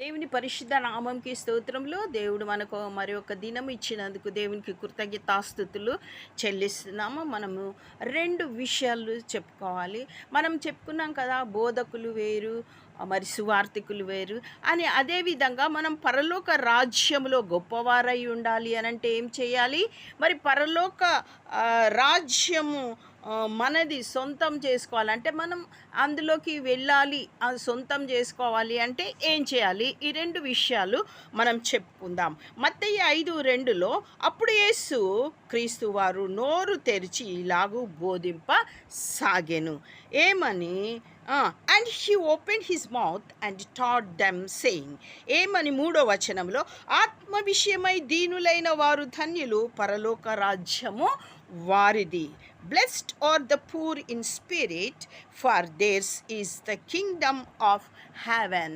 దేవుని పరిశుద్ధ నామంకి స్తోత్రములు. దేవుడు మనకు మరి ఒక దినం ఇచ్చినందుకు దేవునికి కృతజ్ఞతాస్తుతులు చెల్లిస్తున్నాము. మనము 2 విషయాలు చెప్పుకోవాలి. మనం చెప్పుకున్నాం కదా, బోధకులు వేరు, మరి సువార్థికులు వేరు అని. అదేవిధంగా మనం పరలోక రాజ్యంలో గొప్పవారై ఉండాలి అనంటే ఏం చేయాలి? మరి పరలోక రాజ్యము మనది సొంతం చేసుకోవాలంటే, మనం అందులోకి వెళ్ళాలి, అది సొంతం చేసుకోవాలి అంటే ఏం చేయాలి? ఈ 2 విషయాలు మనం చెప్పుకుందాం. మత్తయి 5:2లో అప్పుడు యేసు క్రీస్తు వారు నోరు తెరిచి ఇలాగూ బోధింప సాగెను. ఏమని? And he open his mouth and taught them saying. ఏమని? 3వ వచనంలో, ఆత్మ విషయమై దీనులైన వారు ధన్యులు, పరలోక రాజ్యము వారిది. Blessed are the poor in spirit, for theirs is the kingdom of heaven.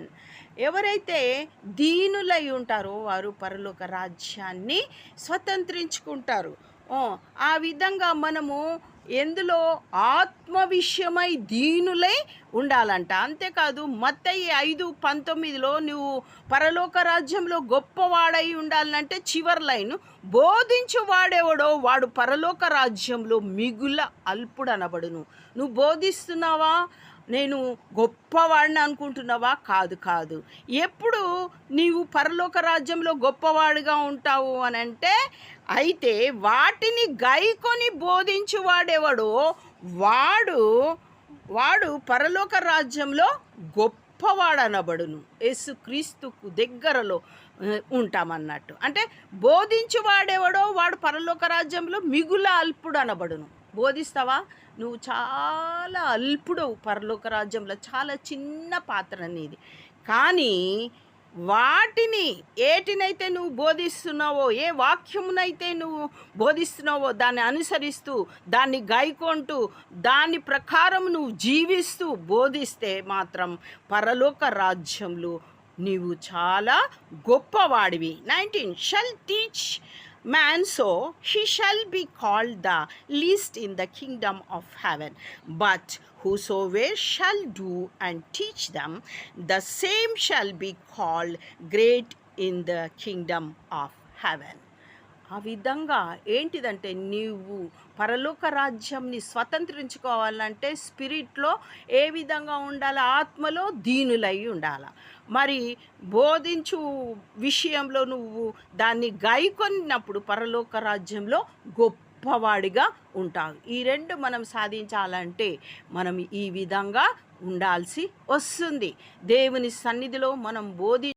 ఎవరైతే దీనులై ఉంటారో వారు పరలోక రాజ్యాన్ని స్వతంత్రించుకుంటారు. ఆ విధంగా మనము ఎందులో? ఆత్మ విషయమై దీనులై ఉండాలంట. అంతేకాదు, మత్తయి 5:19లో నువ్వు పరలోక రాజ్యంలో గొప్పవాడై ఉండాలంటే చివరి లైను, బోధించువాడెవడో వాడు పరలోక రాజ్యంలో మిగుల అల్పుడనబడును. నువ్వు బోధిస్తున్నావా? నేను గొప్పవాడిని అనుకుంటున్నావా? కాదు. ఎప్పుడు నీవు పరలోక రాజ్యంలో గొప్పవాడిగా ఉంటావు అనంటే, అయితే వాటిని గైకొని బోధించువాడెవడో వాడు పరలోక రాజ్యంలో గొప్పవాడనబడును. యేసుక్రీస్తుకు దగ్గరలో ఉంటామన్నట్టు. అంటే బోధించువాడెవడో వాడు పరలోక రాజ్యంలో మిగుల అల్పుడు అనబడును. బోధిస్తావా? నువ్వు చాలా అల్పుడవు పరలోక రాజ్యంలో. చాలా చిన్న పాత్ర నీది. కానీ వాటిని ఏటినైతే నువ్వు బోధిస్తున్నావో, ఏ వాక్యమునైతే నువ్వు బోధిస్తున్నావో దాన్ని అనుసరిస్తూ, దాన్ని గైకొంటూ, దాని ప్రకారం నువ్వు జీవిస్తూ బోధిస్తే మాత్రం పరలోక రాజ్యంలో నీవు చాలా గొప్పవాడివి. 19 shall teach man, so he shall be called the least in the kingdom of heaven. But whosoever shall do and teach them, the same shall be called great in the kingdom of heaven. ఆ విధంగా ఏంటిదంటే, నీవు పరలోక రాజ్యంని స్వతంత్రించుకోవాలంటే స్పిరిట్లో ఏ విధంగా ఉండాలి? ఆత్మలో దీనులై ఉండాలి. మరి బోధించు విషయంలో నువ్వు దాన్ని గైకొన్నప్పుడు పరలోక రాజ్యంలో గొప్పవాడిగా ఉంటావు. ఈ 2 మనం సాధించాలంటే మనం ఈ విధంగా ఉండాల్సి వస్తుంది. దేవుని సన్నిధిలో మనం